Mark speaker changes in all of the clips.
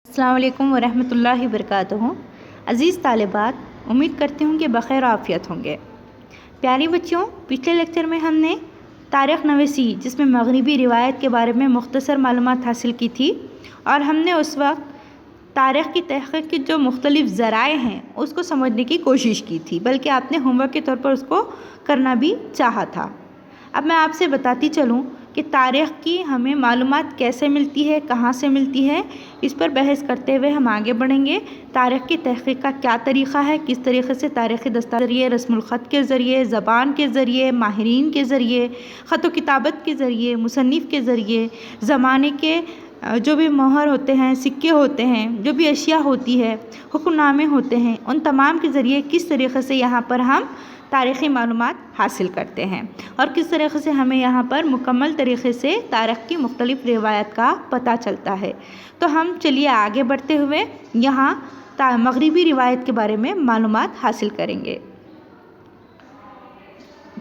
Speaker 1: अस्सलाम वालेकुम वरहमतुल्लाहि वबरकातुहू। अज़ीज़ तालिबात, उम्मीद करती हूँ कि बख़ैर आफ़ियत होंगे। प्यारी बच्चों, पिछले लेक्चर में हमने तारीख़ नवीसी जिसमें मग़रिबी रिवायत के बारे में मुख्तसर मालूमात हासिल की थी और हमने उस वक्त तारीख़ की तहक़ीक़ के जो मुख्तलिफ़ ज़राए हैं उसको समझने की कोशिश की थी, बल्कि आपने होमवर्क के तौर पर उसको करना भी चाहा था। अब मैं आपसे बताती चलूँ कि तारीख़ की हमें मालूमात कैसे मिलती है, कहाँ से मिलती है, इस पर बहस करते हुए हम आगे बढ़ेंगे। तारीख़ की तहक़ीक़ का क्या तरीक़ा है, किस तरीक़े से तारीख़ी दस्तावेज़ ज़रिए, रस्मुल ख़त के ज़रिए, ज़बान के ज़रिए, माहिरीन के ज़रिए, ख़त व किताबत के ज़रिए, मुसन्निफ़ के ज़रिए, ज़माने के जो भी मोहर होते हैं, सिक्के होते हैं, जो भी अशिया होती है, हुक्मनामे होते हैं, उन तमाम के ज़रिए किस तरीक़े से यहाँ पर हम तारीख़ी मालूमात हासिल करते हैं और किस तरीक़े से हमें यहाँ पर मुकम्मल तरीक़े से तारीख़ की मुख्तलिफ़ रिवायत का पता चलता है। तो हम चलिए आगे बढ़ते हुए यहाँ मग़रिबी रिवायत के बारे में मालूमात हासिल करेंगे।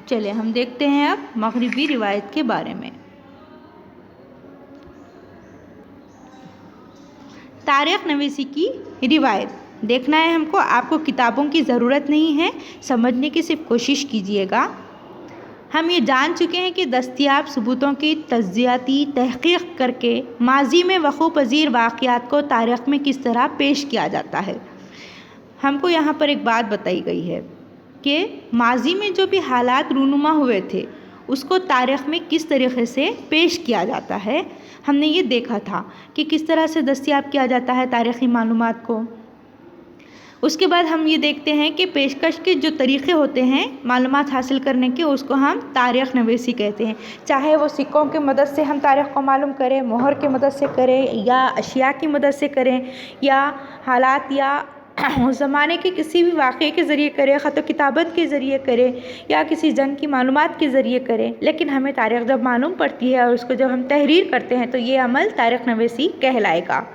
Speaker 1: चलिए हम देखते हैं अब मग़रिबी रिवायत के बारे में। तारीख़ नवीसी की रिवायत देखना है हमको, आपको किताबों की ज़रूरत नहीं है, समझने की सिर्फ कोशिश कीजिएगा। हम ये जान चुके हैं कि दस्तयाब सबूतों की तज्ज़ियाती तहक़ीक़ करके माज़ी में वक़ूअ पज़ीर वाक़यात को तारीख़ में किस तरह पेश किया जाता है। हमको यहाँ पर एक बात बताई गई है कि माज़ी में जो भी हालात रूनुमा हुए थे उसको तारीख़ में किस तरीक़े से पेश किया जाता है। हमने ये देखा था कि किस तरह से दस्तयाब किया जाता है तारीख़ी मालूमात को। उसके बाद हम ये देखते हैं कि पेशकश के जो तरीक़े होते हैं मालूमात हासिल करने के, उसको हम तारीख़ नवीसी कहते हैं। चाहे वो सिक्कों की मदद से हम तारीख़ को मालूम करें, मोहर की मदद से करें, या अशिया की मदद से करें, या हालात या उस ज़माने के किसी भी वाक़े के ज़रिए करें, ख़त व किताबत के ज़रिए करें, या किसी जंग की मालूमात के ज़रिए करें, लेकिन हमें तारीख़ जब मालूम पड़ती है और उसको जब हम तहरीर करते हैं तो ये अमल तारीख़ नवीसी कहलाएगा।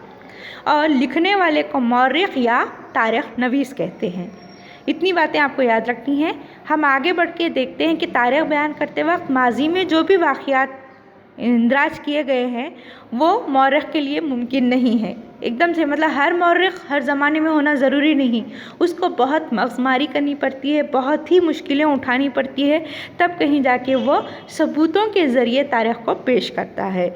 Speaker 1: और लिखने वाले को मौर्रिख़ या तारीख़ नवीस कहते हैं। इतनी बातें आपको याद रखनी है। हम आगे बढ़ के देखते हैं कि तारीख़ बयान करते वक्त माज़ी में जो भी वाक़यात इंदराज किए गए हैं वो मौर्रिख़ के लिए मुमकिन नहीं है एकदम से, मतलब हर मौर्रिख़ हर ज़माने में होना ज़रूरी नहीं, उसको बहुत मग़ज़मारी करनी पड़ती है, बहुत ही मुश्किलें उठानी पड़ती है, तब कहीं जाके वो सबूतों के ज़रिए तारीख़ को पेश करता है।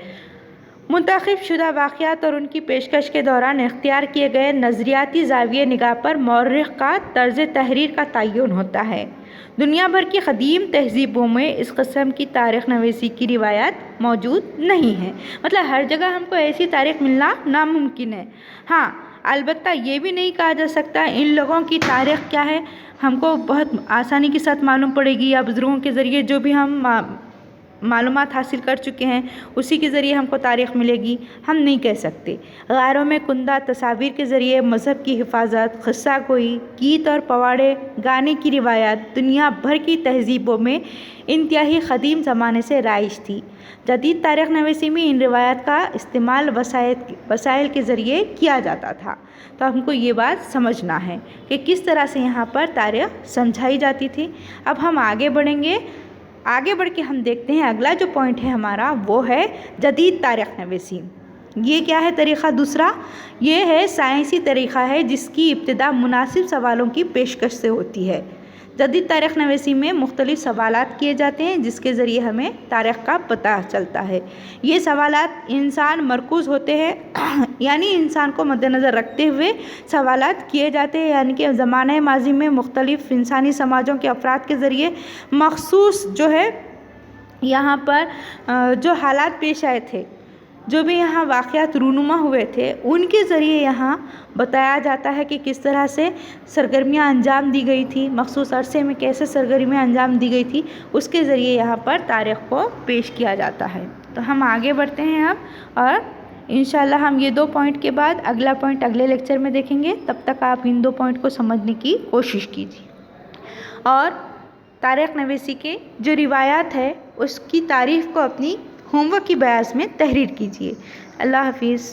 Speaker 1: मुंतख़ब शुदा वाक़यात और उनकी पेशकश के दौरान इख्तियार किए गए नज़रियाती ज़ाविये निगाह पर मौर्रिख़ का तर्ज़ तहरीर का तयन होता है। दुनिया भर की क़दीम तहज़ीबों में इस क़स्म की तारीख़ नवीसी की रिवायत मौजूद नहीं है, मतलब हर जगह हमको ऐसी तारीख़ मिलना नामुमकिन है। हाँ, अलबत्ता ये भी नहीं कहा जा सकता इन लोगों की तारीख़ क्या है हमको बहुत आसानी के साथ मालूम पड़ेगी, या बुज़ुर्गों के ज़रिए जो भी हम मालूमात हासिल कर चुके हैं उसी के ज़रिए हमको तारीख़ मिलेगी, हम नहीं कह सकते। ग़ैरों में कुंदा तस्वीर के ज़रिए मज़हब की हिफाजत, क़स्सा गोई, गीत और पवाड़े गाने की रिवायत दुनिया भर की तहज़ीबों में इंतहाई क़दीम ज़माने से राइज थी। जदीद तारीख़ नवीसी में इन रिवायत का इस्तेमाल वसाइल के ज़रिए किया जाता था। तो हमको ये बात समझना है कि किस तरह से यहाँ पर तारीख़ समझाई जाती थी। अब हम आगे बढ़ेंगे। आगे बढ़ के हम देखते हैं अगला जो पॉइंट है हमारा वो है जदीद तारीख़ नवीसी। ये क्या है तरीक़ा दूसरा? ये है साइंसी तरीक़ा है जिसकी इब्तिदा मुनासिब सवालों की पेशकश से होती है। जदीद तारीख़ नवीसी में मुख्तलिफ़ सवालात किए जाते हैं जिसके ज़रिए हमें तारीख़ का पता चलता है। ये सवालात इंसान मरकूज़ होते हैं यानी इंसान को मद्देनज़र रखते हुए सवालात किए जाते हैं, यानी कि ज़माने माज़ी में मुख्तलिफ़ इंसानी समाजों के अफराद के ज़रिए मख़सूस जो है यहाँ पर जो हालात पेश आए थे, जो भी यहाँ वाक़यात रूनुमा हुए थे, उनके ज़रिए यहाँ बताया जाता है कि किस तरह से सरगर्मियाँ अंजाम दी गई थी, मख़सूस अरसे में कैसे सरगर्मियाँ अंजाम दी गई थी, उसके ज़रिए यहाँ पर तारीख़ को पेश किया जाता है। तो हम आगे बढ़ते हैं अब, और इंशाल्लाह हम ये 2 पॉइंट के बाद अगला पॉइंट अगले लेक्चर में देखेंगे। तब तक आप इन 2 पॉइंट को समझने की कोशिश कीजिए और तारीख़ नवीसी के जो रिवायात है उसकी तारीफ़ को अपनी होमवर्क की बयास में तहरीर कीजिए। अल्लाह हाफिज़।